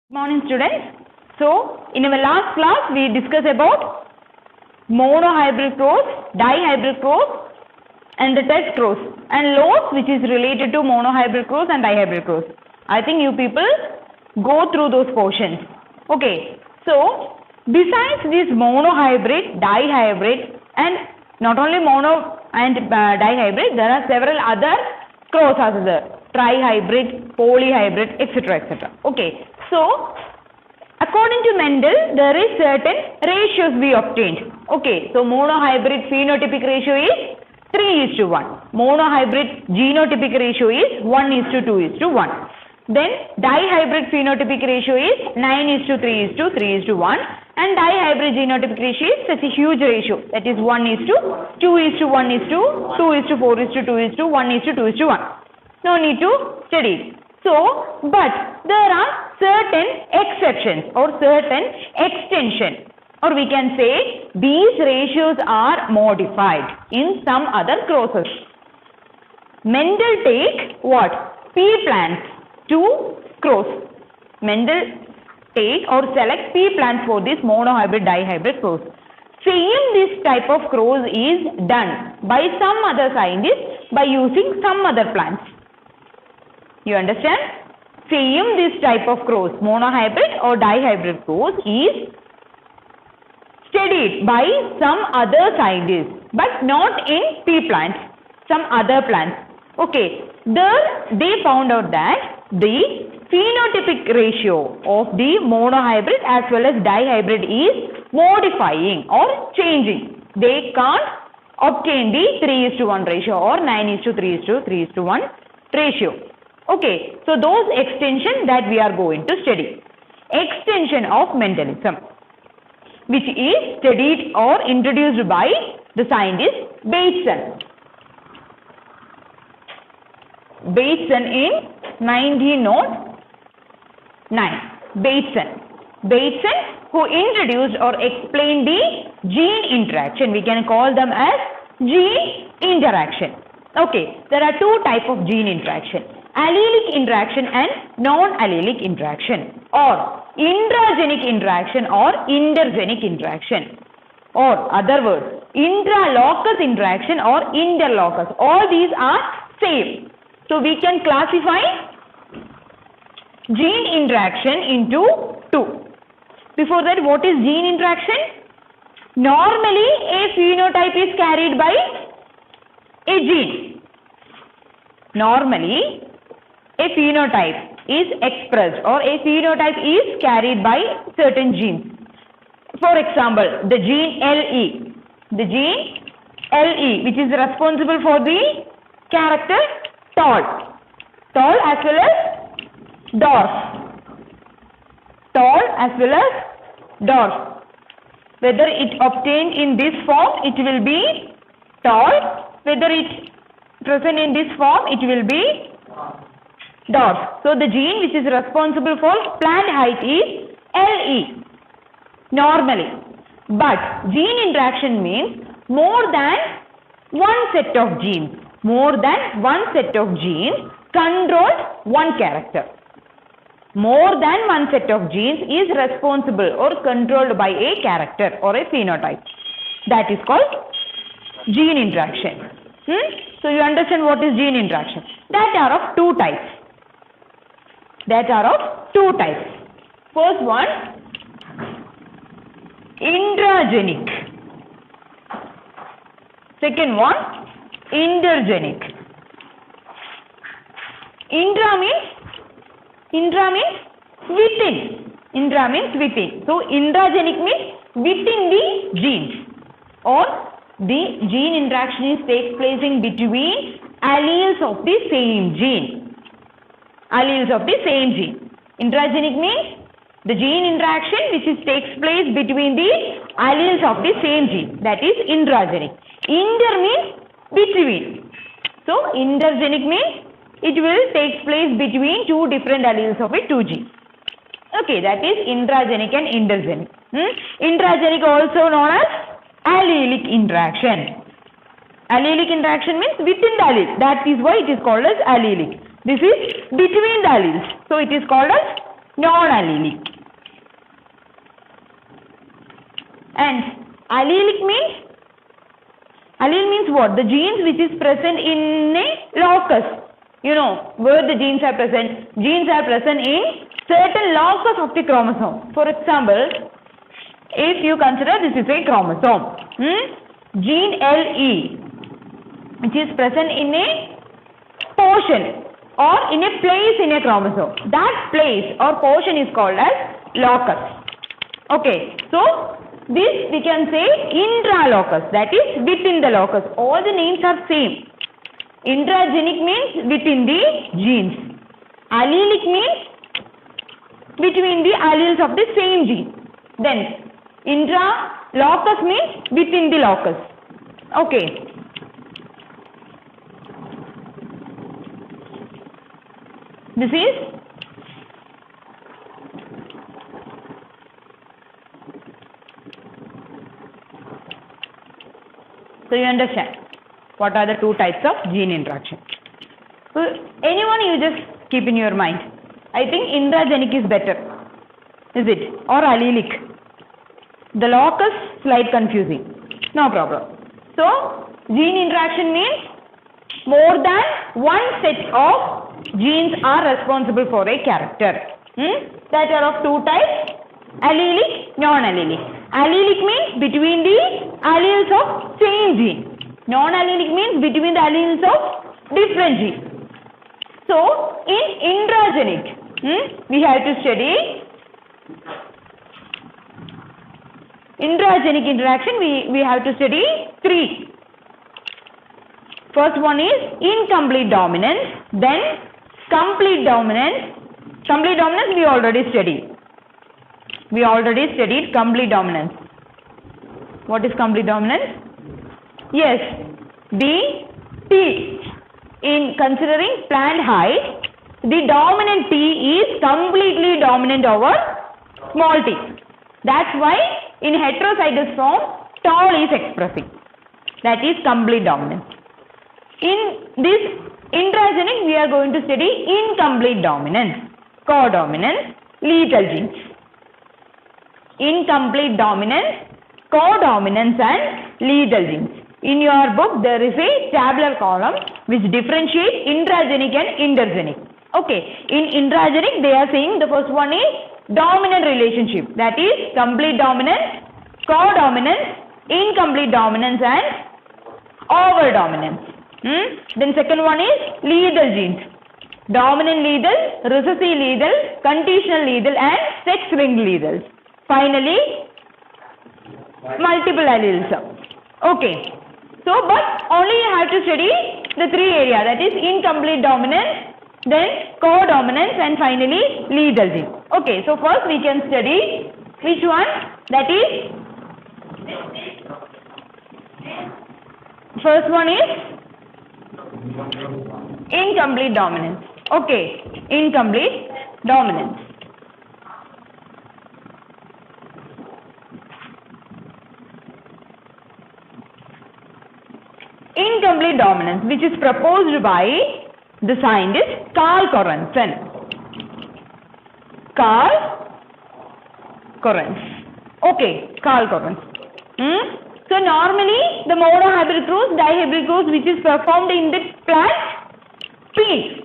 Morning students. So in our last class we discussed about monohybrid cross, dihybrid cross and the test cross and laws which is related to monohybrid cross and dihybrid cross. I think you people go through those portions. Okay. So besides this monohybrid, dihybrid and not only mono and dihybrid, there are several other cross as there. Trihybrid, polyhybrid, etc. etc. Okay. So according to Mendel, there is certain ratios we obtained. Okay, so monohybrid phenotypic ratio is 3:1. Monohybrid genotypic ratio is 1:2:1. Then dihybrid phenotypic ratio is 9:3:3:1. And dihybrid genotypic ratio is such a huge ratio. That is 1:2:1:2:4:2:1:2:1. No need to study. So, but there are certain exceptions or certain extension, or we can say these ratios are modified in some other crosses. Mendel take what? Pea plants to cross. Mendel take or select pea plants for this monohybrid dihybrid cross. Same this type of cross is done by some other scientists by using some other plants. You understand? Same this type of cross, monohybrid or dihybrid cross is studied by some other scientists, but not in pea plants, some other plants. Okay, there they found out that the phenotypic ratio of the monohybrid as well as dihybrid is modifying or changing. They can't obtain the 3:1 ratio or 9:3:3:1 ratio. Okay, so those extension that we are going to study. Extension of Mendelism, which is studied or introduced by the scientist Bateson. Bateson in 1909. Bateson who introduced or explained the gene interaction. We can call them as gene interaction. Okay, there are two types of gene interaction. Allelic interaction and non-allelic interaction, or intragenic interaction or intergenic interaction, or other words, intralocus interaction or interlocus. All these are same. So we can classify gene interaction into two. Before that, what is gene interaction? Normally a phenotype is carried by a gene. Normally a phenotype is expressed or a phenotype is carried by certain genes. For example, the gene LE. The gene LE, which is responsible for the character tall. Tall as well as dwarf. Tall as well as dwarf. Whether it obtained in this form, it will be tall. Whether it present in this form, it will be dwarf. So the gene which is responsible for plant height is LE normally. But gene interaction means more than one set of genes. More than one set of genes control one character. More than one set of genes is responsible or controlled by a character or a phenotype. That is called gene interaction. So you understand what is gene interaction. That are of two types. First one, intragenic. Second one, intergenic. Intra means within. Intra means within. So intragenic means within the genes, or the gene interaction takes place in between alleles of the same gene. Intragenic means the gene interaction which takes place between the alleles of the same gene. That is intragenic. Inter means between. So intergenic means it will take place between two different alleles of a two genes. Okay, that is intragenic and intergenic. Intragenic also known as allelic interaction. Allelic interaction means within the allele. That is why it is called as allelic. This is between the alleles. So it is called as non-allelic. And allelic means what? The genes which is present in a locus. You know where the genes are present. Genes are present in certain locus of the chromosome. For example, if you consider this is a chromosome, gene LE, which is present in a portion or in a place in a chromosome. That place or portion is called as locus. Okay, so this we can say intralocus, that is within the locus. All the names are same. Intragenic means within the genes. Allelic means between the alleles of the same gene. Then intralocus means within the locus. Okay. This is so you understand what are the two types of gene interaction. So anyone you just keep in your mind. I think intragenic is better, is it? Or allelic? The locus slight confusing. No problem. So gene interaction means more than one set of genes are responsible for a character. That are of two types, allelic, non-allelic. Allelic means between the alleles of same gene. Non-allelic means between the alleles of different genes. So in intragenic, we have to study intragenic interaction. We have to study three. First one is incomplete dominance, then complete dominance. Complete dominance we already studied. We already studied complete dominance. What is complete dominance? Yes, the T. In considering plant height, the dominant T is completely dominant over small t. That's why in heterozygous form, tall is expressing. That is complete dominance. In this intragenic, we are going to study incomplete dominance, codominance, lethal genes. Incomplete dominance, codominance and lethal genes. In your book, there is a tabular column which differentiates intragenic and intergenic. Okay, in intragenic, they are saying the first one is dominant relationship. That is complete dominance, codominance, incomplete dominance and over dominance. Then second one is lethal genes. Dominant lethal, recessive lethal, conditional lethal and sex-linked lethal. Finally, multiple alleles. Okay. So, but only you have to study the three areas, that is incomplete dominance, then codominance and finally lethal gene. Okay, so first we can study which one? That is, first one is incomplete dominance. Okay, incomplete dominance. Incomplete dominance, which is proposed by the scientist Carl Korensen. Carl Korensen. Okay, Carl Korensen. So normally the monohybrid cross, dihybrid cross, which is performed in the plant pea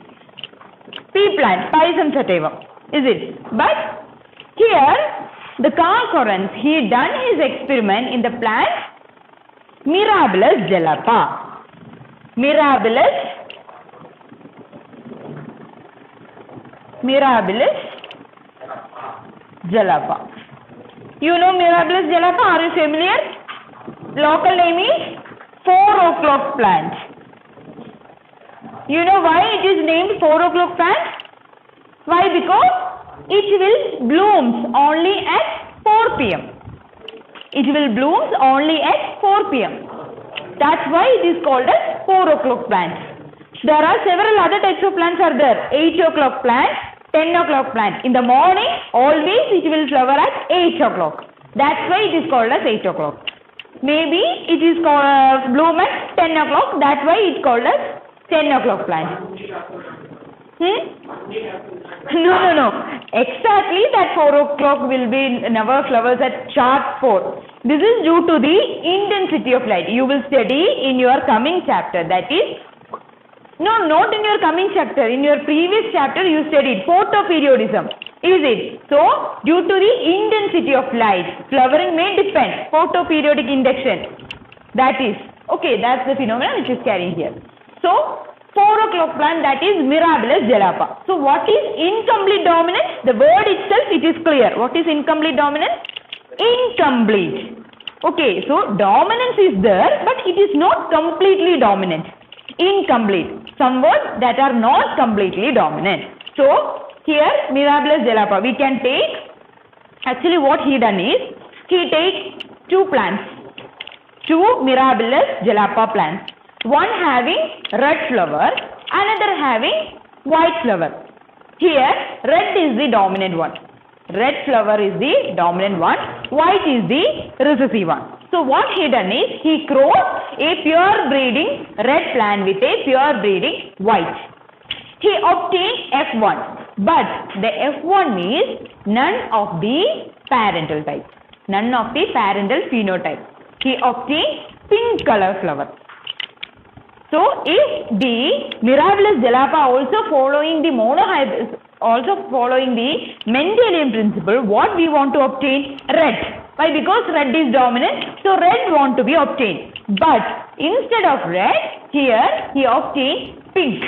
plant, Pisum sativum, is it? But here the Carl Korensen, he done his experiment in the plant Mirabilis jalapa. Mirabilis jalapa. You know Mirabilis jalapa? Are you familiar? Local name is 4 o'clock plant. You know why it is named 4 o'clock plant? Why? Because it will blooms only at 4 p.m. It will blooms only at 4 p.m. That's why it is called as 4 o'clock plant. There are several other types of plants are there. 8 o'clock plant, 10 o'clock plant. In the morning, always it will flower at 8 o'clock. That's why it is called as 8 o'clock. Maybe it is called bloom at 10 o'clock. That's why it is called as 10 o'clock plant. No. Exactly that 4 o'clock will be never flowers at chart 4. This is due to the intensity of light. You will study in your coming chapter. That is, no, not in your coming chapter. In your previous chapter you studied photoperiodism. Is it? So, due to the intensity of light, flowering may depend. Photoperiodic induction. That is, okay, that's the phenomenon which is carrying here. So, 4 o'clock plant, that is Mirabilis jalapa. So, what is incomplete dominance? The word itself, it is clear. What is incomplete dominance? Incomplete. Okay, so dominance is there, but it is not completely dominant. Incomplete. Some words that are not completely dominant. So, here Mirabilis jalapa, we can take, actually what he done is, he takes 2 plants, 2 Mirabilis jalapa plants. One having red flower, another having white flower. Here, red is the dominant one. Red flower is the dominant one. White is the recessive one. So, what he done is, he crossed a pure breeding red plant with a pure breeding white. He obtained F1. But the F1 is none of the parental type. None of the parental phenotype. He obtained pink color flower. So, if the Mirabilis jalapa also following the monohybrid, also following the Mendelian principle, what we want to obtain? Red. Why? Because red is dominant, so red want to be obtained. But instead of red, here he obtained pink.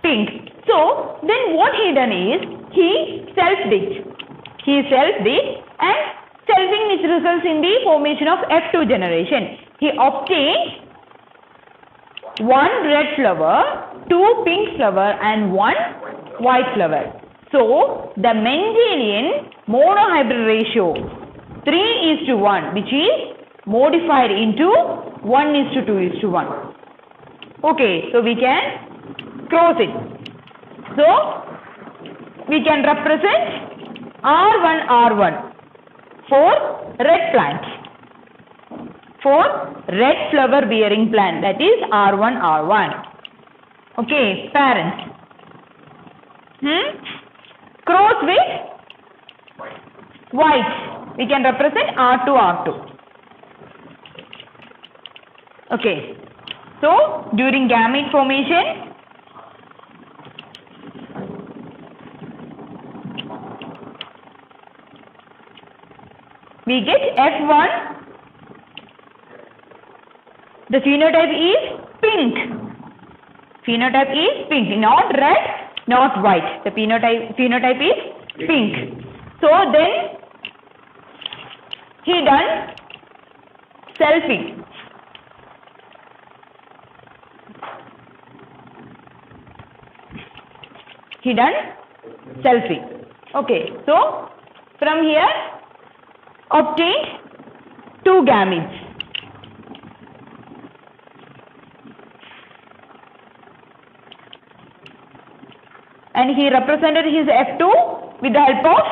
Pink. So, then what he done is, he self-digged. He self-digged and selfing which results in the formation of F2 generation. He obtained 1 red flower, 2 pink flower and 1 white flower. So, the Mendelian monohybrid ratio 3:1, which is modified into 1:2:1. Okay, so we can cross it. So, we can represent R1 for red plants. For red flower bearing plant, that is R1. Okay, parents. Cross with white. We can represent R2. Okay. So, during gamete formation, we get F1. The phenotype is pink. Phenotype is pink, not red, not white. The phenotype is pink. So then he done selfing. He done selfing. Okay, so from here obtained 2 gametes. And he represented his F2 with the help of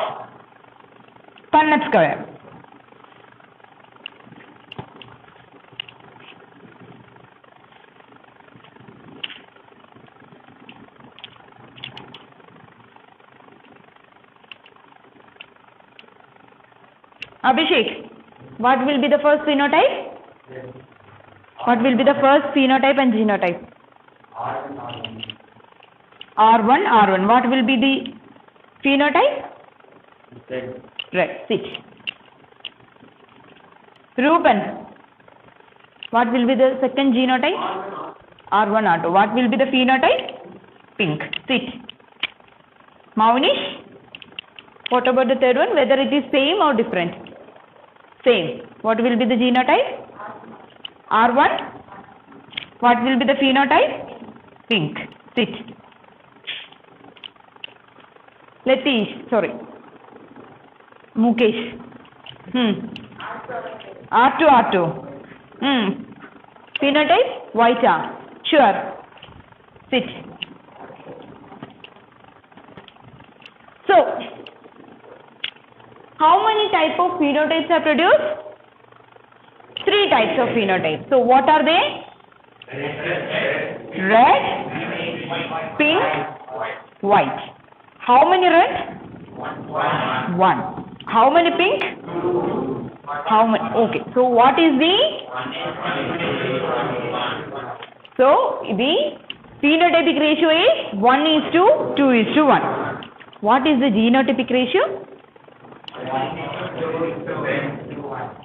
Punnett square. Abhishek, what will be the first phenotype? What will be the first phenotype and genotype? R1. What will be the phenotype? Red. Sit. Rupan, what will be the second genotype? R1. What will be the phenotype? Pink. Sit. Maunish, what about the third one? Whether it is same or different? Same. What will be the genotype? R1. What will be the phenotype? Pink. Sit. Latish, sorry. Mukesh. R2. Phenotype? White. Sure. Sit. So, how many types of phenotypes are produced? 3 types of phenotypes. So, what are they? Red, pink white. How many red? 1. How many pink? How many? Okay. So what is the? So the phenotypic ratio is 1:2:1. What is the genotypic ratio?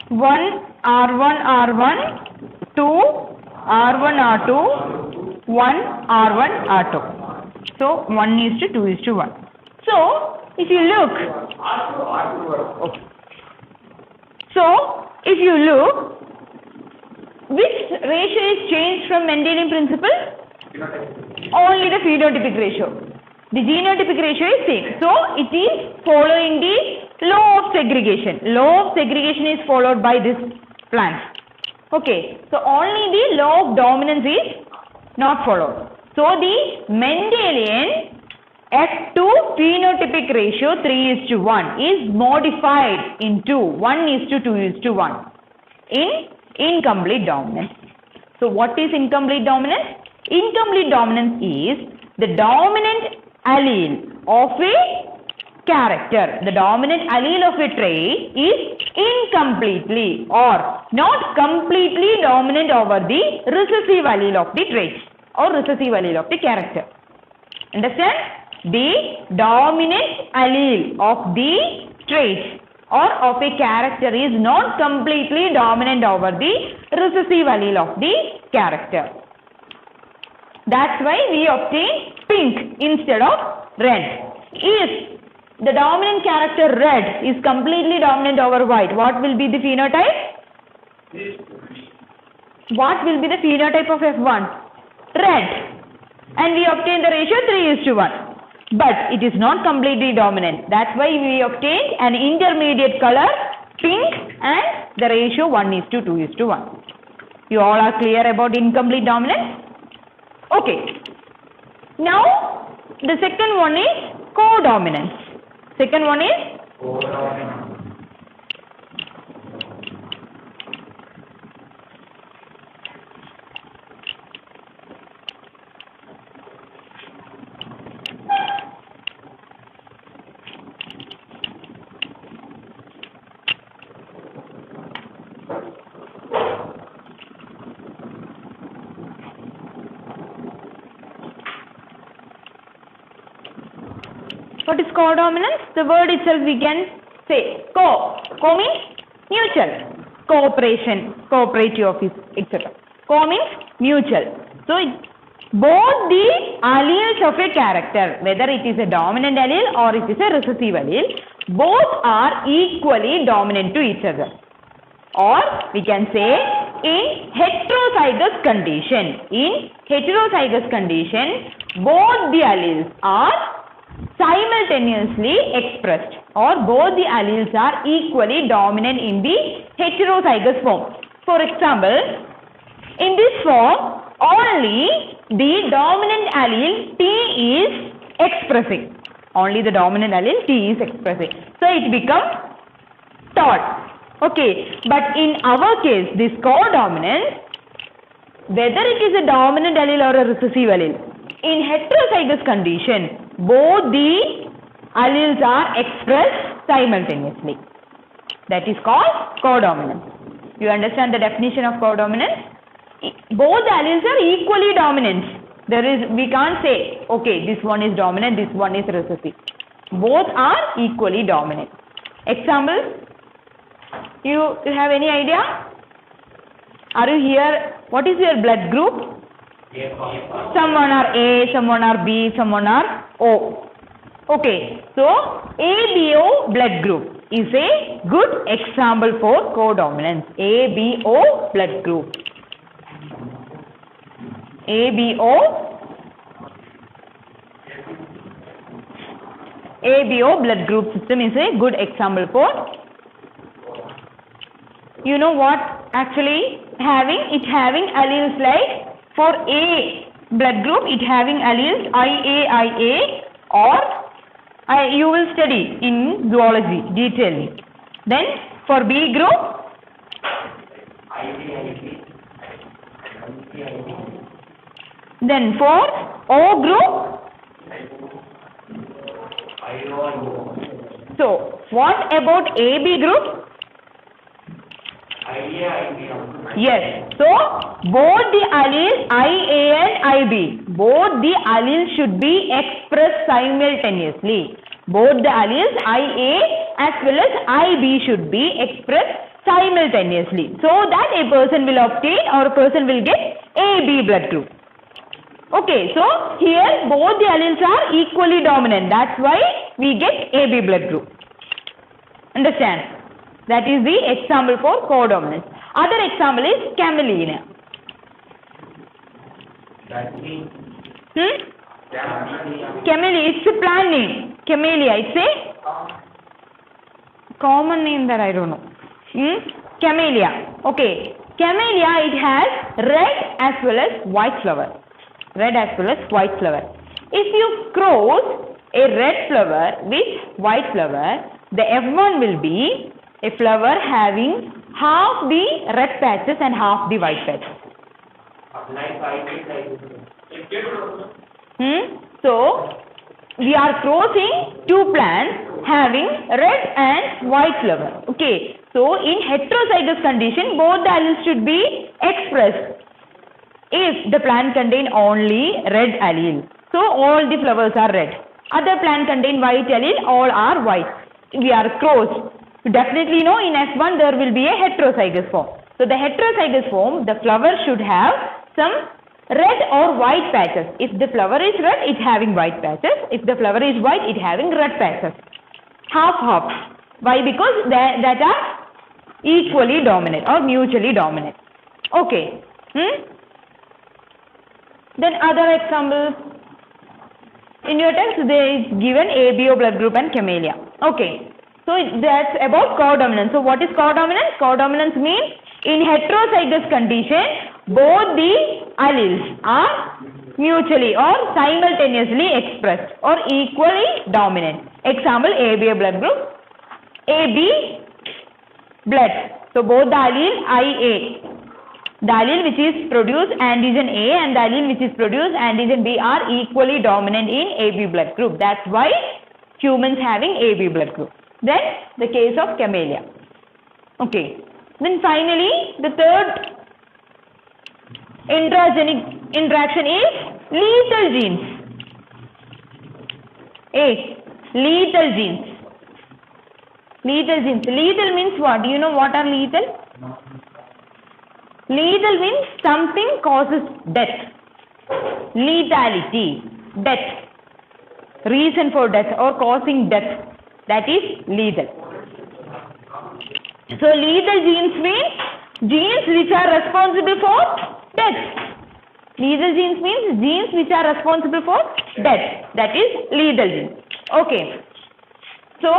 1 R1 R1, 2 R1 R2, 1 R1 R2. So 1:2:1. So if you look, okay. So if you look, which ratio is changed from Mendelian principle? Only the phenotypic ratio. The genotypic ratio is same. So it is following the law of segregation. Law of segregation is followed by this plant. Okay. So only the law of dominance is not followed. So the Mendelian F2 phenotypic ratio 3:1 is modified into 1:2:1 in incomplete dominance. So what is incomplete dominance? Incomplete dominance is the dominant allele of a character. The dominant allele of a trait is incompletely or not completely dominant over the recessive allele of the trait or recessive allele of the character. Understand? The dominant allele of the trait or of a character is not completely dominant over the recessive allele of the character. That's why we obtain pink instead of red. If the dominant character red is completely dominant over white, what will be the phenotype? What will be the phenotype of F1? Red. And we obtain the ratio 3:1. But it is not completely dominant. That's why we obtained an intermediate color, pink, and the ratio 1:2:1. You all are clear about incomplete dominance? Okay. Now, the second one is codominance. Second one is codominance. What is codominance? The word itself we can say co. Co means mutual. Cooperation, cooperative office, etc. Co means mutual. So both the alleles of a character, whether it is a dominant allele or it is a recessive allele, both are equally dominant to each other. Or we can say in heterozygous condition. In heterozygous condition, both the alleles are simultaneously expressed or both the alleles are equally dominant in the heterozygous form. For example, in this form, only the dominant allele T is expressing. Only the dominant allele T is expressing. So it becomes tall. Okay, but in our case, this codominance, whether it is a dominant allele or a recessive allele, in heterozygous condition, both the alleles are expressed simultaneously. That is called codominance. You understand the definition of codominance? Both the alleles are equally dominant. We can't say, okay, this one is dominant, this one is recessive. Both are equally dominant. Example, you have any idea? Are you here? What is your blood group? Someone are A, someone are B, someone are O. Okay, so ABO blood group is a good example for codominance. ABO blood group. ABO blood group system is a good example for. You know what? Actually, it having alleles like. For A blood group, it having alleles IA, or you will study in zoology detailing. Then for B group, then for O group, So, what about AB group? Yes. So, both the alleles IA and IB, both the alleles should be expressed simultaneously. Both the alleles IA as well as IB should be expressed simultaneously, so that a person will obtain or a person will get AB blood group. Okay, so here both the alleles are equally dominant. That's why we get AB blood group. Understand? That is the example for codominance. Other example is camellia. Camellia, it's a plant name. Camellia, it's a common name that I don't know. Camellia. Okay. Camellia, it has red as well as white flower. Red as well as white flower. If you cross a red flower with white flower, the F1 will be a flower having half the red patches and half the white patches. So, we are crossing two plants having red and white flower. Okay. So, in heterozygous condition, both the alleles should be expressed if the plant contain only red allele. So, all the flowers are red. Other plant contain white allele, all are white. We are crossed. You definitely know in F1 there will be a heterozygous form. So, the heterozygous form, the flower should have some red or white patches. If the flower is red, it having white patches. If the flower is white, it having red patches. Half. Why? Because that are equally dominant or mutually dominant. Okay. Then other examples. In your text, there is given ABO blood group and camellia. Okay. So that's about codominance. So what is codominance? Codominance means in heterozygous condition, both the alleles are mutually or simultaneously expressed or equally dominant. Example, ABO blood group, AB blood. So both the allele IA, the allele which is produced antigen A and the allele which is produced antigen B are equally dominant in AB blood group. That's why humans having AB blood group. Then the case of camellia. Okay. Then finally the third intragenic interaction is lethal genes. Lethal genes. Lethal genes. Lethal means what? Do you know what are lethal? Lethal means something causes death. Lethality. Death. Reason for death or causing death. That is lethal. So lethal genes means genes which are responsible for death. Lethal genes means genes which are responsible for death. That is lethal genes. Okay. So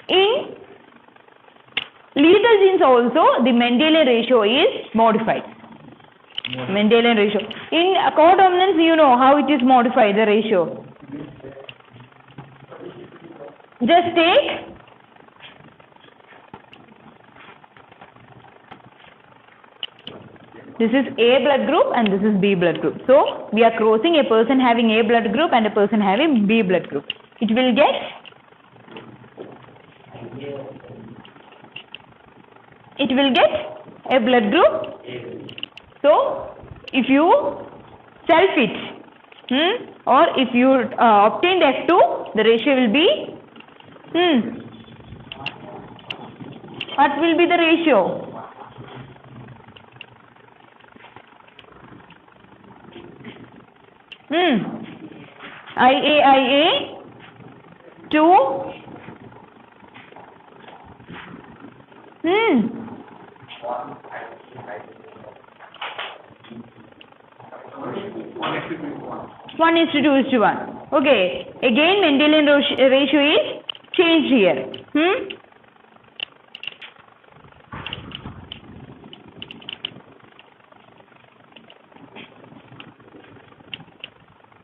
in lethal genes also the Mendelian ratio is modified. Mendelian ratio. In codominance, you know how it is modified, the ratio. Just take this is A blood group and this is B blood group. So we are crossing a person having A blood group and a person having B blood group. It will get a blood group. So if you self it or if you obtain the F2, the ratio will be what will be the ratio? IA 2 1:2:1. Okay. Again Mendelian ratio is changed here.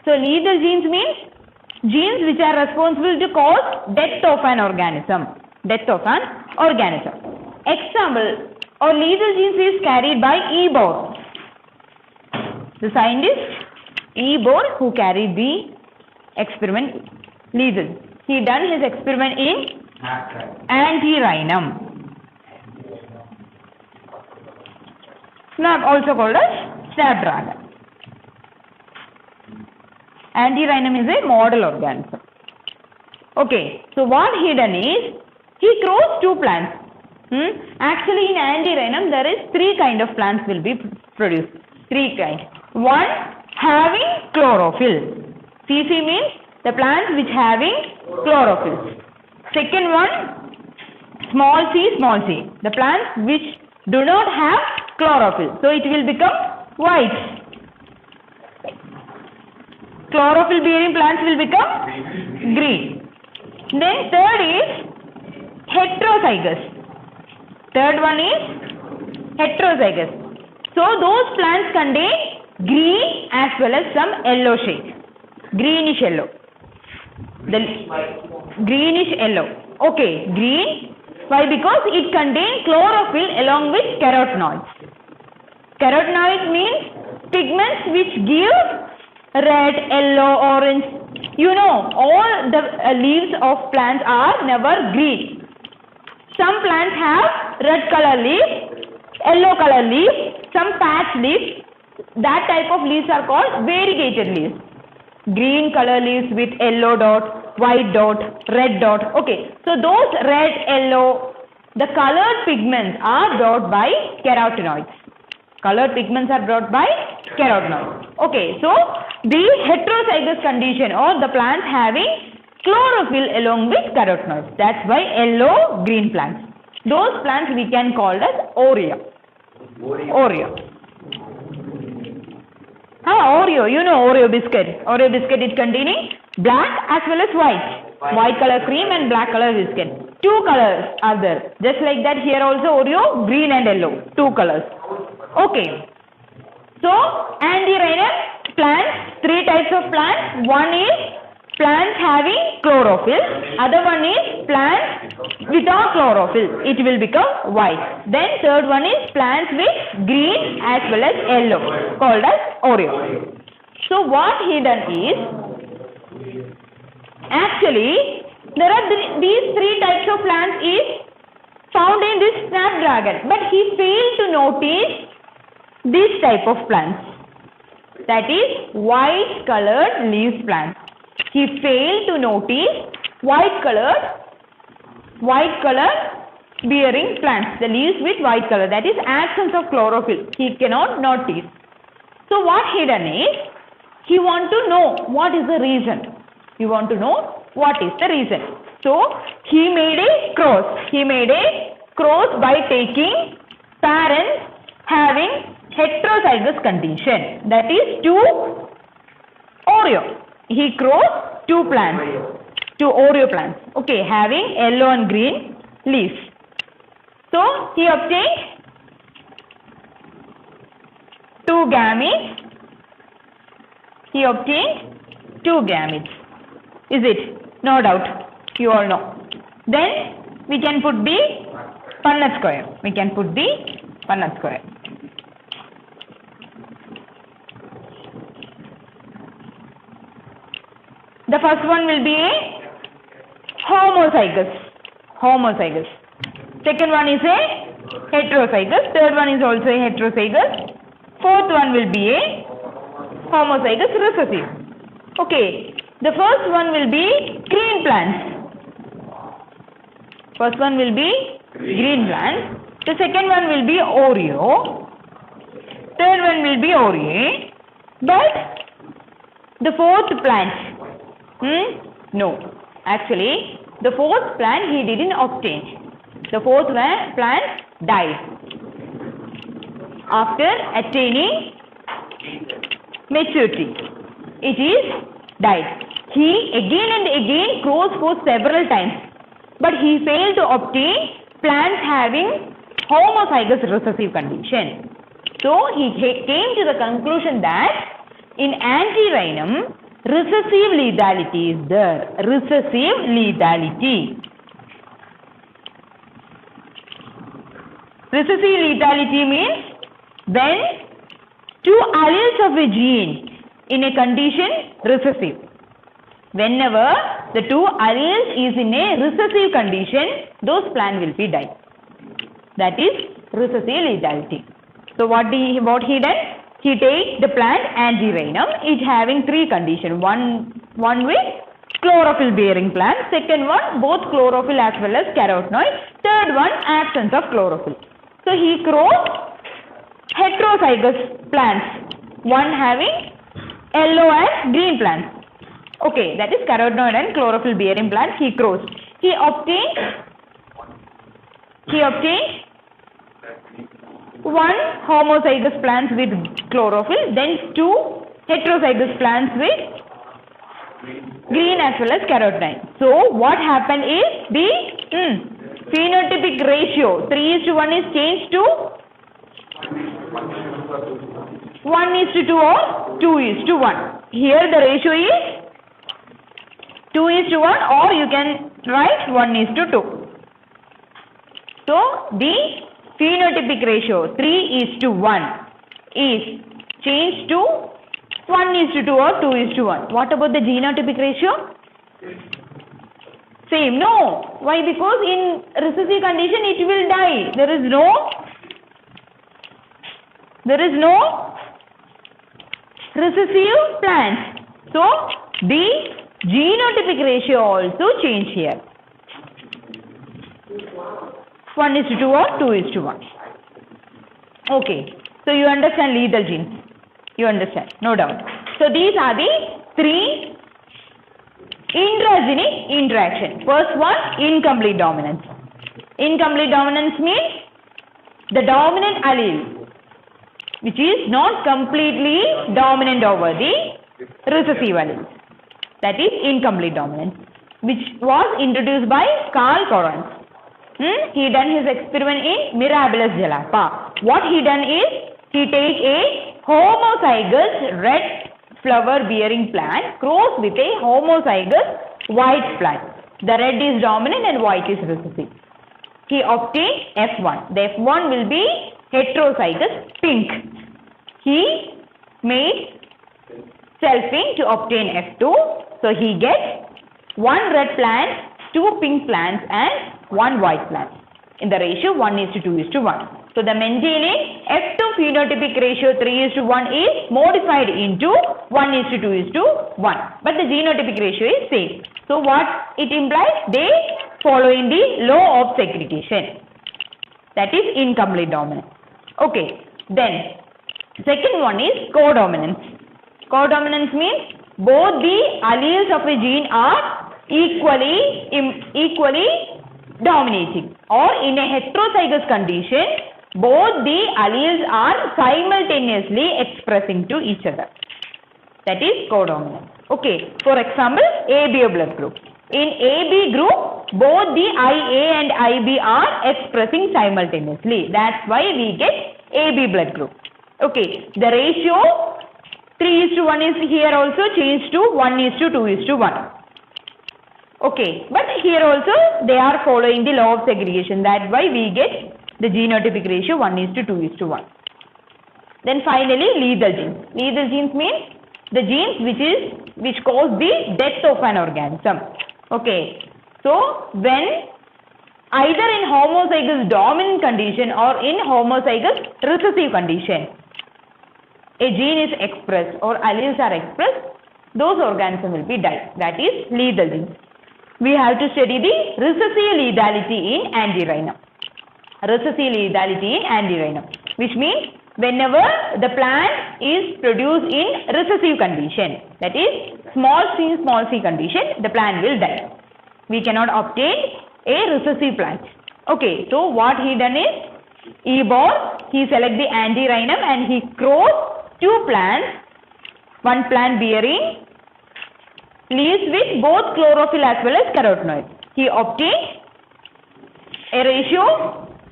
So lethal genes means genes which are responsible to cause death of an organism. Death of an organism. Example, or lethal genes is carried by Ebor. The scientist Ebor who carried the experiment. Listen, he done his experiment in Antirrhinum. Also called as snapdragon. Antirrhinum is a model organism. Okay, so what he done is, he crossed two plants. Actually in Antirrhinum there is three kind of plants will be produced. Three kinds. One, having chlorophyll. CC means the plants which having chlorophyll. Second one, small c, the plants which do not have chlorophyll. So it will become white. Chlorophyll bearing plants will become green. Then third is heterozygous. Third one is heterozygous. So those plants contain green as well as some yellow shade. Greenish yellow. The greenish yellow. Okay, green. Why? Because it contains chlorophyll along with carotenoids. Carotenoid means pigments which give red, yellow, orange. You know, all the leaves of plants are never green. Some plants have red color leaves, yellow color leaves, some patch leaves. That type of leaves are called variegated leaves. Green color leaves with yellow dot, white dot, red dot. Okay, so those red, yellow, the colored pigments are brought by carotenoids. Colored pigments are brought by carotenoids. Okay, so the heterozygous condition or the plants having chlorophyll along with carotenoids. That's why yellow green plants. Those plants we can call as Oreo. Oreo. Oreo, you know Oreo biscuit. Oreo biscuit is containing black as well as white. White color cream and black color biscuit. Two colors are there. Just like that here also Oreo, green and yellow. Two colors. Okay. So, Antirrhinum plants, three types of plants. One is plants having chlorophyll, other one is plants without chlorophyll, it will become white. Then third one is plants with green as well as yellow, called as Oreo. So what he done is, actually there are these three types of plants is found in this snapdragon, but he failed to notice this type of plants, that is white colored leaves plants. He failed to notice white colored bearing plants, the leaves with white color, that is absence of chlorophyll. He cannot notice. So what he done is, he want to know what is the reason. He want to know what is the reason. So he made a cross. He made a cross by taking parents having heterozygous condition, that is two Oreo. He crossed two plants, two Oreo plants, okay, having yellow and green leaves. So he obtained two gametes. He obtained two gametes. Is it? No doubt. You all know. Then we can put the Punnett square. We can put the Punnett square. The first one will be a homozygous. Second one is a heterozygous. Third one is also a heterozygous. Fourth one will be a homozygous recessive. Okay, the first one will be green plants. First one will be green plants. The second one will be Oreo. Third one will be Oreo. But the fourth plant, no. Actually, the fourth plant he didn't obtain. The fourth plant died after attaining maturity. It is died. He again and again crossed for several times, but he failed to obtain plants having homozygous recessive condition. So he came to the conclusion that in Antirrhinum, recessive lethality is there. Recessive lethality. Recessive lethality means when two alleles of a gene in a condition recessive. Whenever the two alleles is in a recessive condition, those plant will be died. That is recessive lethality. So what he done? He takes the plant Antirrhinum, it having three conditions. One with chlorophyll bearing plant, second one both chlorophyll as well as carotenoid, third one absence of chlorophyll. So he grows heterozygous plants, one having yellow and green plants. Okay, that is carotenoid and chlorophyll bearing plants he grows. He obtains one homozygous plants with chlorophyll, then two heterozygous plants with green as well as carotenoid. So what happened is the phenotypic ratio 3:1 is changed to 1:2 or 2:1. Here the ratio is 2:1, or you can write 1:2. So the phenotypic ratio 3:1 is changed to 1:2 or 2:1. What about the genotypic ratio? Same. No. Why? Because in recessive condition it will die. There is no recessive plants. So the genotypic ratio also change here. 1:2 or 2:1. Okay. So you understand lethal genes. You understand, no doubt. So these are the three intragenic interaction. First one, incomplete dominance. Incomplete dominance means the dominant allele which is not completely dominant over the recessive allele. That is incomplete dominance, which was introduced by Carl Correns. He done his experiment in Mirabilis jalapa. What he done is, he take a homozygous red flower bearing plant cross with a homozygous white plant. The red is dominant and white is recessive. He obtained F1. The F1 will be heterozygous pink. He made selfing to obtain F2. So he gets one red plant, two pink plants and one white plant in the ratio 1:2:1. So the Mendelian F2 phenotypic ratio 3:1 is modified into 1:2:1. But the genotypic ratio is same. So what it implies? They following the law of segregation. That is incomplete dominance. Okay. Then second one is codominance. Codominance means both the alleles of a gene are equally dominating, or in a heterozygous condition both the alleles are simultaneously expressing to each other. That is codominance. Okay. For example, AB blood group. In AB group, both the IA and IB are expressing simultaneously. That's why we get AB blood group. Okay. The ratio 3:1 is here also changed to 1:2:1. Okay. But here also they are following the law of segregation. That's why we get the genotypic ratio 1:2:1. Then finally, lethal genes. Lethal genes means the genes which cause the death of an organism. Okay. So when either in homozygous dominant condition or in homozygous recessive condition, a gene is expressed or alleles are expressed, those organisms will be died. That is lethal genes. We have to study the recessive lethality in Antirrhinum. Recessive lethality in Antirrhinum, which means whenever the plant is produced in recessive condition, that is small c condition, the plant will die. We cannot obtain a recessive plant. Okay, so what he done is, he select the Antirrhinum and he grows two plants, one plant bearing leaves with both chlorophyll as well as carotenoid. He obtained a ratio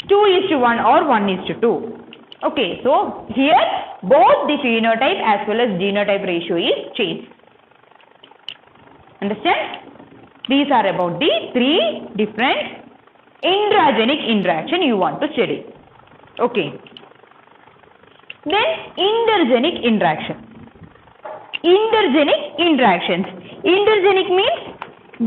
2:1 or 1:2. Okay, so here both the phenotype as well as genotype ratio is changed. Understand? These are about the three different intragenic interaction you want to study. Okay. Then intergenic interaction. Intergenic interactions. Intergenic means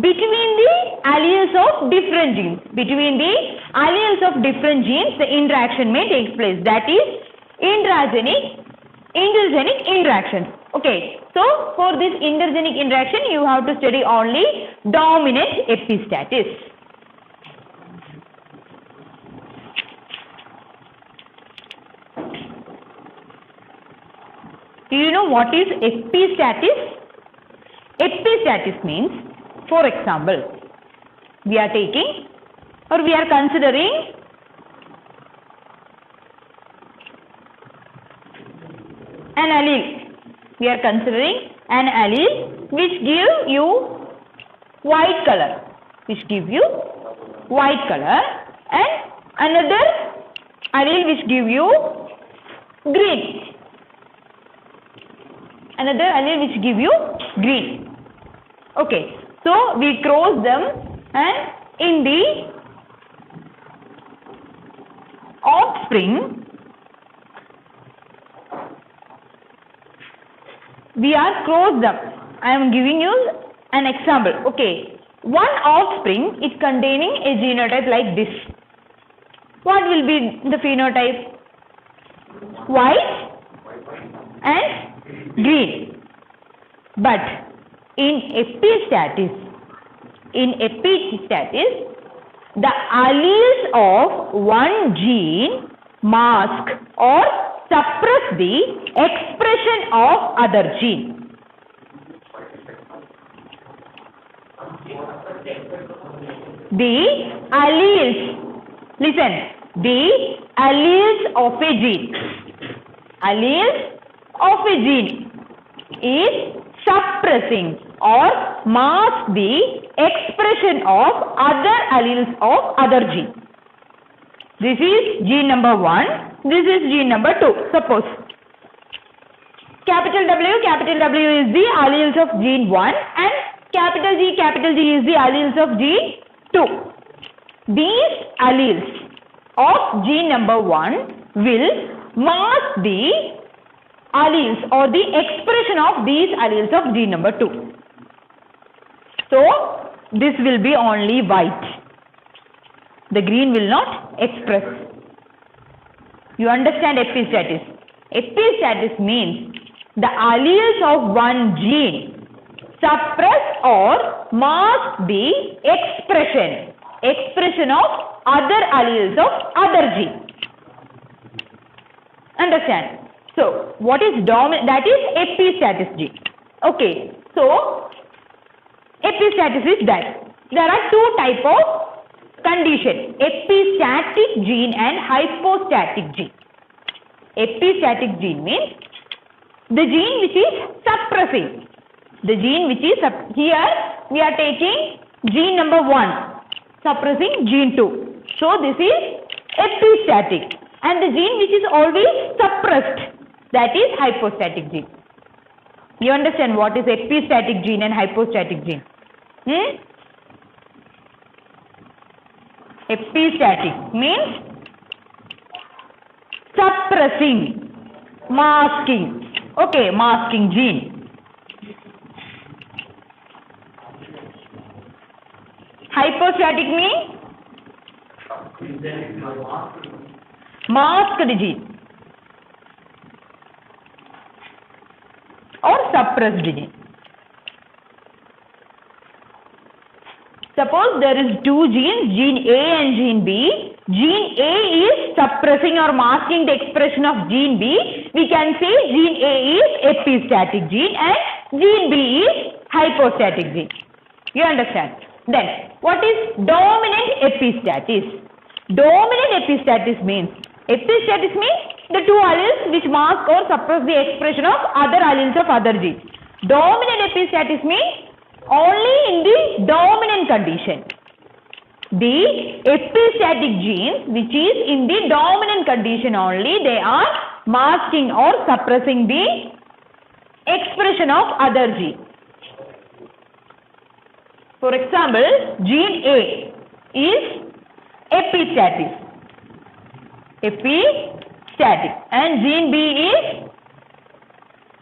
between the alleles of different genes. Between the alleles of different genes, the interaction may take place. That is intergenic interaction. Okay. So for this intergenic interaction, you have to study only dominant epistatis. Do you know what is epistatis? Epistatis means, for example, we are taking or we are considering an allele. We are considering an allele which give you white color. And another allele which give you green. Okay, so we cross them, and in the offspring we are cross them. I am giving you an example. Okay, one offspring is containing a genotype like this. What will be the phenotype? White and green. But in epistatis, the alleles of one gene mask or suppress the expression of other gene. The alleles, listen, the alleles of a gene is suppressing or mask the expression of other alleles of other gene. This is gene number 1, this is gene number 2. Suppose capital W is the alleles of gene 1 and capital G is the alleles of gene 2. These alleles of gene number 1 will mask the alleles or the expression of these alleles of gene number 2. So this will be only white. The green will not express. You understand epistatis? Epistatis means the alleles of one gene suppress or mask the expression of other alleles of other gene. Understand? So what is dominant? That is epistatis gene. Okay. So epistatis is that. There are two types of condition: epistatic gene and hypostatic gene. Epistatic gene means the gene which is suppressing. Here we are taking gene number 1 suppressing gene 2. So this is epistatic, and the gene which is always suppressed, that is hypostatic gene. You understand what is epistatic gene and hypostatic gene? Epistatic means suppressing, masking. Okay, masking gene. Hypostatic means masked gene or suppressed gene. Suppose there is two genes, gene A and gene B. Gene A is suppressing or masking the expression of gene B. We can say gene A is epistatic gene and gene B is hypostatic gene. You understand? Then, what is dominant epistatis? Dominant epistatis means the two alleles which mask or suppress the expression of other alleles of other genes. Dominant epistatis means only in the dominant condition. The epistatic genes which is in the dominant condition only, they are masking or suppressing the expression of other genes. For example, gene A is epistatic and gene B is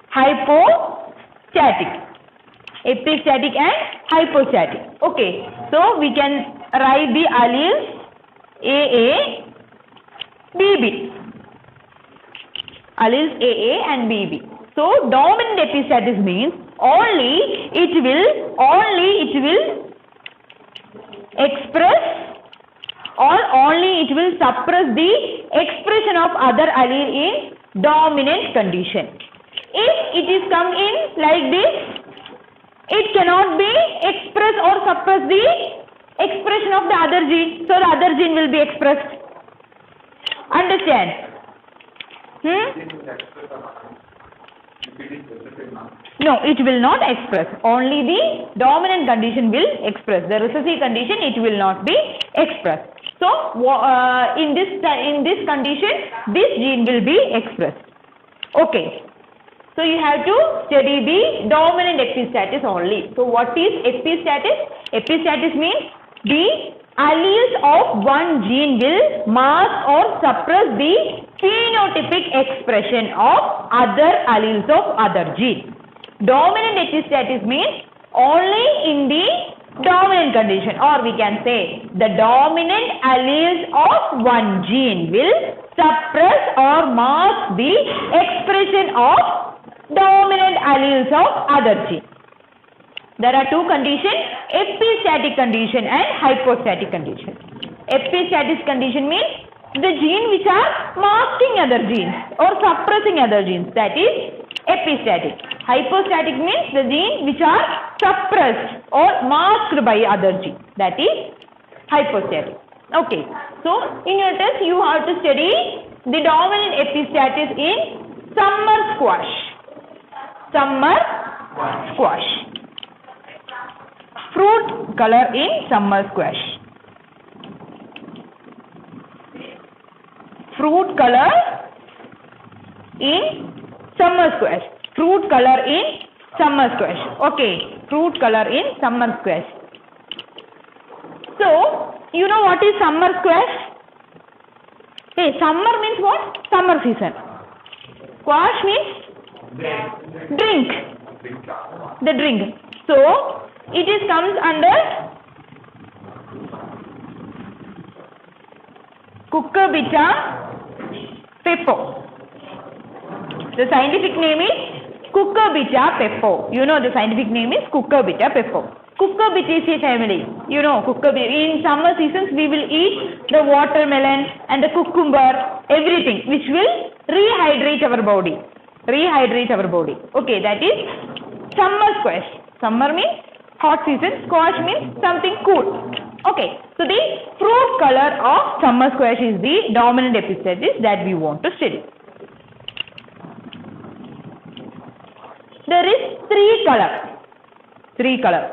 hypostatic. epistatic and hypostatic. Okay, so we can write the alleles AA, BB. Alleles AA and BB. So dominant epistatic means only it will express or only it will suppress the expression of other allele in dominant condition. If it is come in like this, it cannot be express or suppress the expression of the other gene. So the other gene will be expressed. Understand? No, it will not express. Only the dominant condition will express. The recessive condition, it will not be expressed. So in this condition, this gene will be expressed. Okay. So you have to study the dominant epistatic only. So what is epistatic? Epistatic means the alleles of one gene will mask or suppress the phenotypic expression of other alleles of other gene. Dominant epistatic means only in the dominant condition, or we can say the dominant alleles of one gene will suppress or mask the expression of dominant alleles of other gene. There are two conditions, epistatic condition and hypostatic condition. Epistatic condition means the gene which are masking other genes or suppressing other genes, that is epistatic. Hypostatic means the gene which are suppressed or masked by other genes, that is hypostatic. Okay, so in your test you have to study the dominant epistatic in summer squash. Summer squash. Fruit color in summer squash. Fruit color in summer squash. Fruit color in summer squash. Okay, fruit color in summer squash. So, you know what is summer squash? Hey, summer means what? Summer season. Squash means drink. The drink. So, it is comes under Cucurbita pepo. The scientific name is Cucurbita pepo. You know the scientific name is Cucurbita pepo. Cucurbitaceae family. You know cucurbita. In summer seasons we will eat the watermelon and the cucumber, everything which will rehydrate our body. Rehydrate our body. Okay, that is summer squash. Summer means hot season, squash means something cool. Okay, so the fruit color of summer squash is the dominant epistatic that we want to study. There is three color.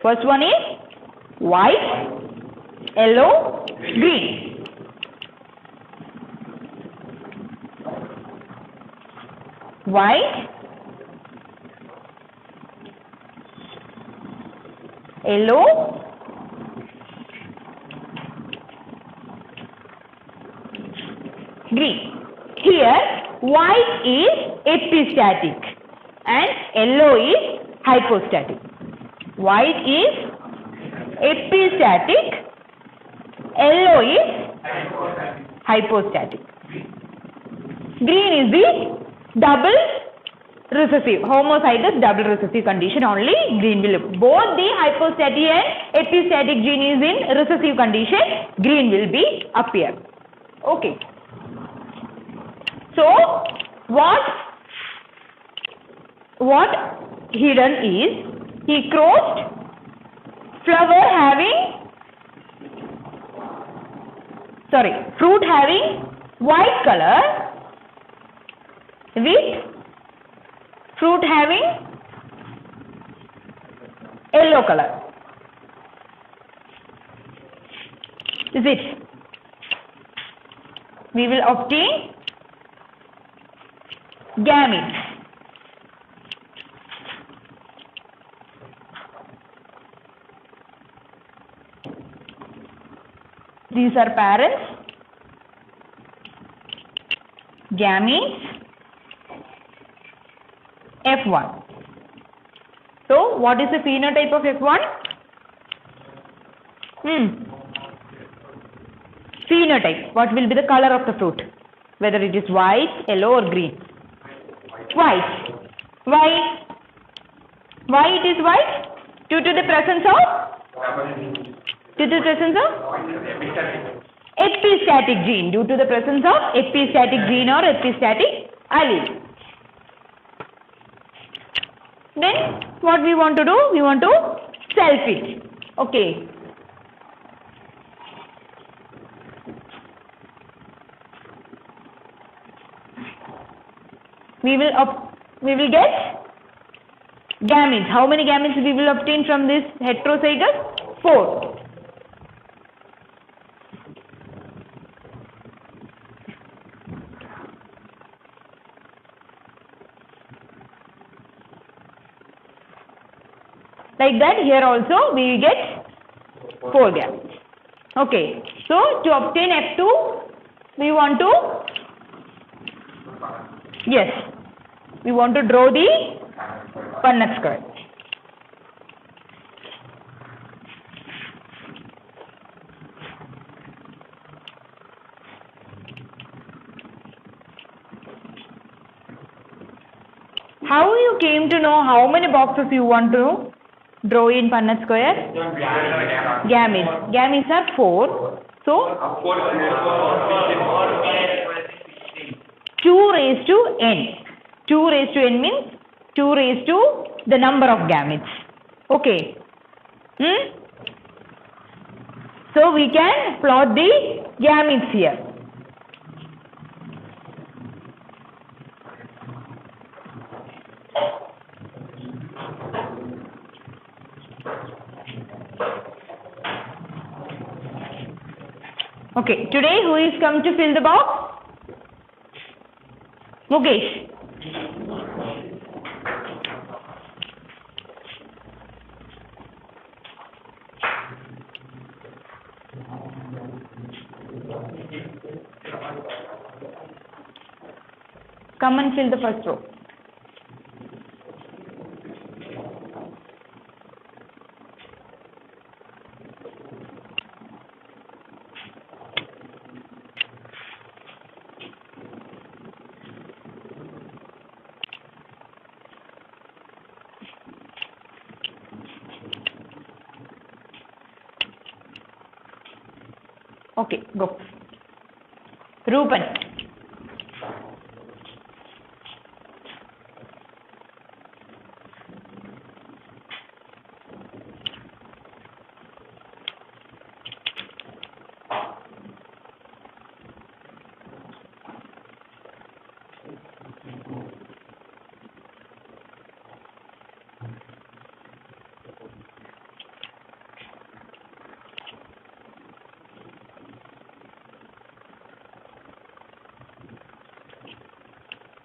First one is white, yellow, green. White, yellow, green. Here white is epistatic and yellow is hypostatic. White is epistatic, yellow is hypostatic. Green is the double recessive, homozygous double recessive condition, only green will. Both the hypostatic and epistatic gene is in recessive condition, green will be appear. Okay. So what he done is, he crossed fruit having white color with fruit having yellow color. Is it? We will obtain gametes. These are parents, gametes, F1. So what is the phenotype of F1? Phenotype. What will be the color of the fruit? Whether it is white, yellow or green? White. Why? Why it is white? Due to the presence of? Due to the presence of? Epistatic gene. Due to the presence of epistatic gene or epistatic allele. Then what we want to do? We want to self it. Okay. We will get gametes. How many gametes we will obtain from this heterozygous? 4. Like that, here also we will get 4 gametes. Okay. So to obtain F2, we want to, yes, we want to draw the Punnett square. How you came to know how many boxes you want to draw in Punnett square? Gametes. Gametes are 4. So 2 raised to n. 2 raised to n means 2 raised to the number of gametes. Okay. So we can plot the gametes here. Okay, today who is come to fill the box? Mukesh. Come and fill the first row. Okay, go. Rupan.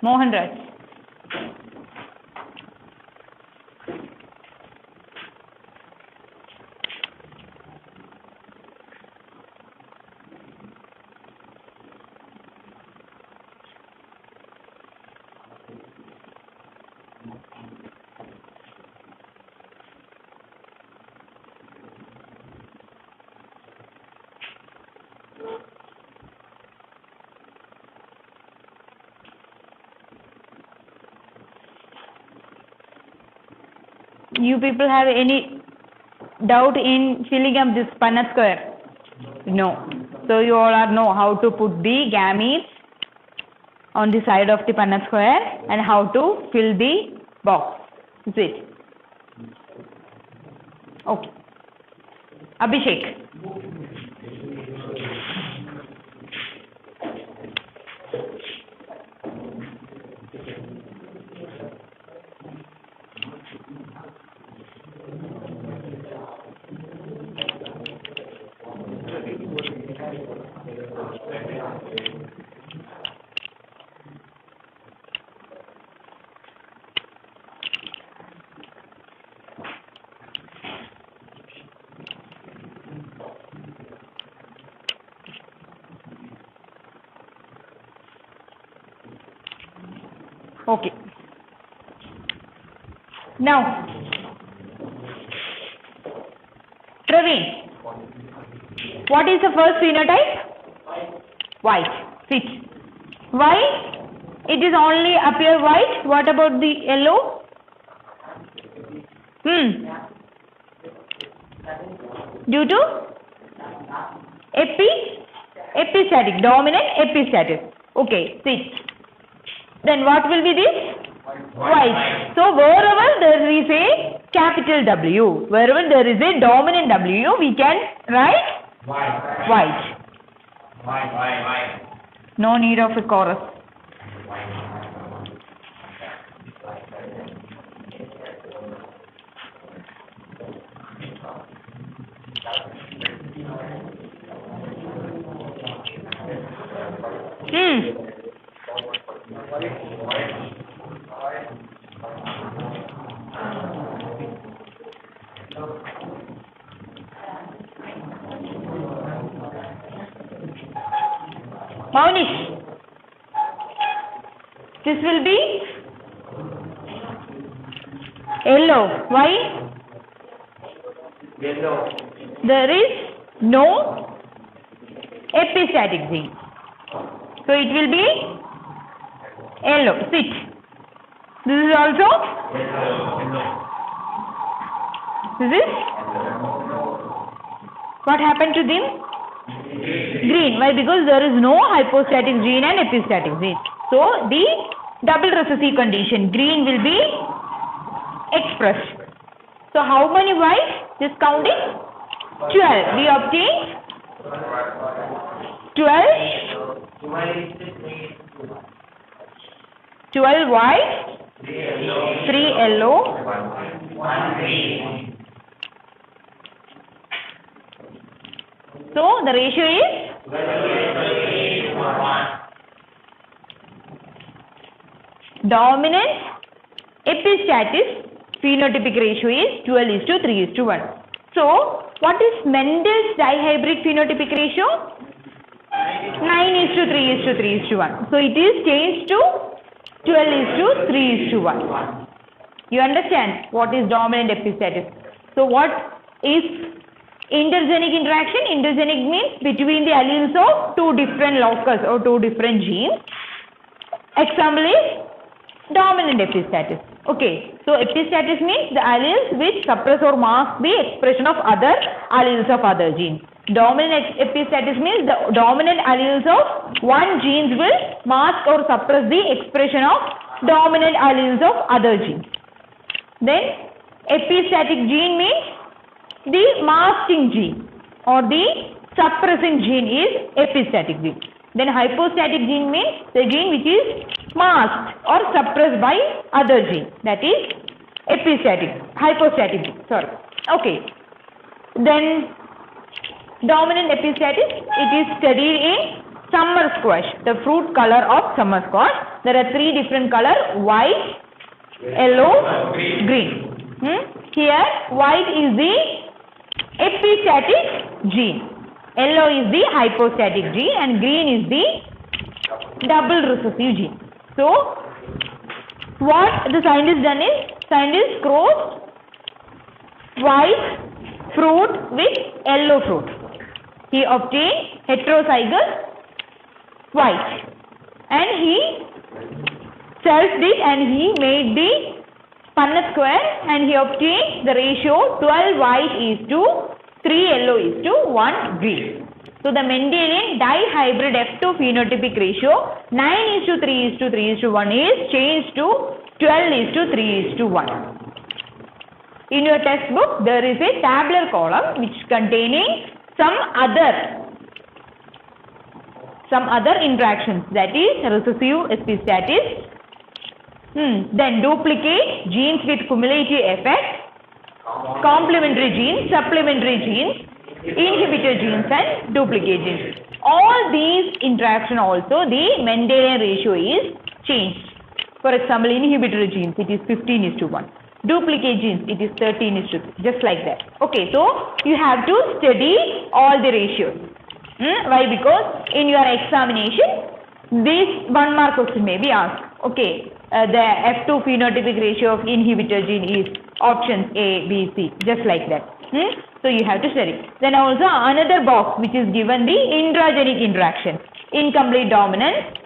Mohan Raj. You people have any doubt in filling up this Punnett square? No. So you all are know how to put the gametes on the side of the Punnett square and how to fill the box. Is it? Okay. Abhishek. Okay. Now, Praveen, what is the first phenotype? White. Sit. Why it is only appear white? What about the yellow? Due to epistatic, dominant epistatic. Okay, sit. Then what will be this? White. So wherever there is a capital W, wherever there is a dominant W, we can write white. No need of a chorus. Maunish, this will be yellow. Why? Yellow. There is no epistatic gene. So it will be yellow. Sit. This is also? This is? What happened to them? Green. Why? Because there is no hypostatic gene and epistatic gene. So the double recessive condition, green will be expressed. So how many white? Just counting. 12. We obtain 12 white, 3 yellow, 1 green. So the ratio is dominant epistatic phenotypic ratio is 12:3:1. So what is Mendel's dihybrid phenotypic ratio? 9:3:3:1. So it is changed to 12:3:1. You understand what is dominant epistatic? So what is intergenic interaction? Intergenic means between the alleles of two different locus or two different genes. Example is dominant epistatic. Okay, so epistatic means the alleles which suppress or mask the expression of other alleles of other genes. Dominant epistatic means the dominant alleles of one genes will mask or suppress the expression of dominant alleles of other genes. Then epistatic gene means the masking gene or the suppressing gene is epistatic gene. Then hypostatic gene means the gene which is masked or suppressed by other gene, that is hypostatic gene. Sorry. Okay. Then dominant epistatic, it is studied in summer squash, the fruit color of summer squash. There are 3 different colors: white, yellow, green. Here white is the epistatic gene, yellow is the hypostatic gene, and green is the double recessive gene. So what the scientist done is, scientist crossed white fruit with yellow fruit. He obtained heterozygous white and he selfed it and he made the Punnett square and he obtained the ratio 12 white is to 3 yellow is to 1 green. So the Mendelian dihybrid F2 phenotypic ratio 9:3:3:1 is changed to 12:3:1. In your textbook there is a tabular column which containing some other interactions, that is recessive epistatic, then duplicate genes with cumulative effect, complementary genes, supplementary genes, inhibitor genes and duplicate genes. All these interaction also the Mendelian ratio is changed. For example, inhibitor genes it is 15:1. Duplicate genes it is 13:3, just like that. Okay, so you have to study all the ratios. Why? Because in your examination this 1 mark question may be asked. Okay, the F2 phenotypic ratio of inhibitor gene is options A, B, C, just like that. So you have to study. Then also another box which is given the intragenic interaction, incomplete dominance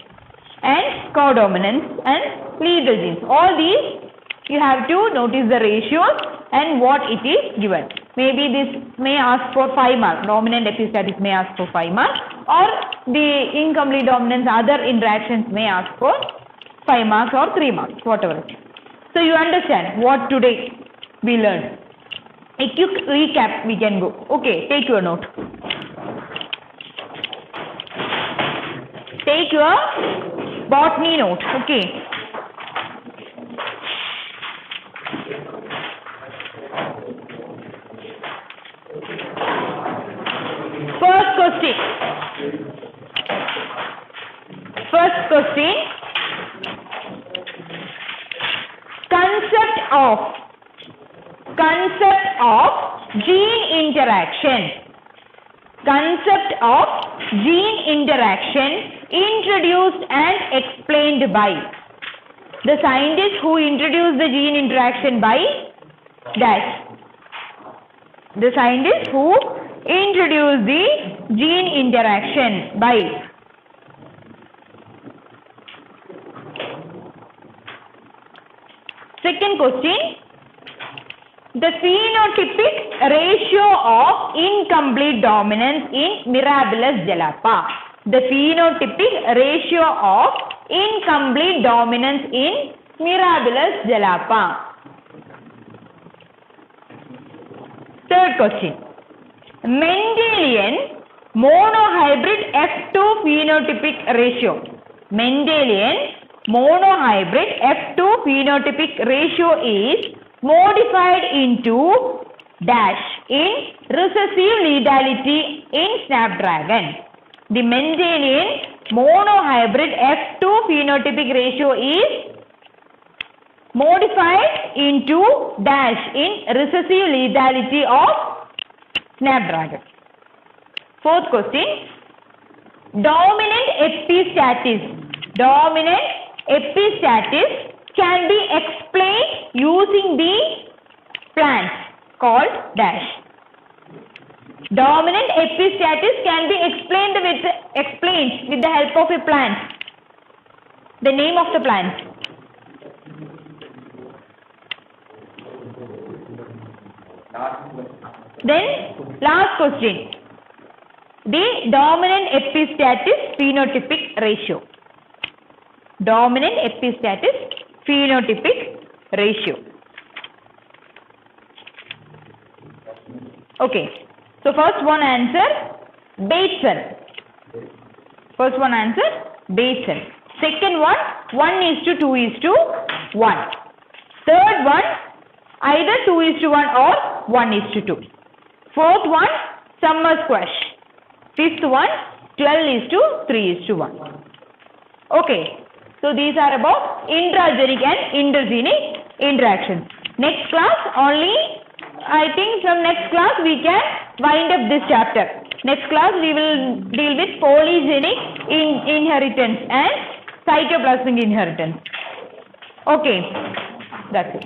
and codominance and lethal genes. All these you have to notice the ratios and what it is given. Maybe this may ask for 5 marks, dominant epistatic may ask for 5 marks, or the incomplete dominance other interactions may ask for 5 marks or 3 marks, whatever. So you understand what today we learned. A quick recap we can go. Okay, take your note. Take your botany note. Okay. First question. Concept of gene interaction. Concept of gene interaction introduced and explained by the scientist who introduced the gene interaction by dash. The scientist who introduced the gene interaction by. Second question, the phenotypic ratio of incomplete dominance in Mirabilis jalapa. The phenotypic ratio of incomplete dominance in Mirabilis jalapa. Third question, Mendelian monohybrid F2 phenotypic ratio. Mendelian monohybrid F2 phenotypic ratio is modified into dash in recessive lethality in Snapdragon. The Mendelian monohybrid F2 phenotypic ratio is modified into dash in recessive lethality of Snapdragon. Fourth question, dominant epistatis can be explained using the plants called dash. Dominant epistatis can be explained with the help of a plant. The name of the plant. Then last question, the dominant epistatis phenotypic ratio. Dominant epistatis phenotypic ratio. Okay, so first one answer Bateson. First one answer Bateson. Second one 1:2:1. Third one either 2:1 or 1:2. Fourth one summer squash. Fifth one 12:3:1. Okay. So these are about intragenic and intergenic interactions. Next class only, I think from next class we can wind up this chapter. Next class we will deal with polygenic inheritance and cytoplasmic inheritance. Okay, that's it.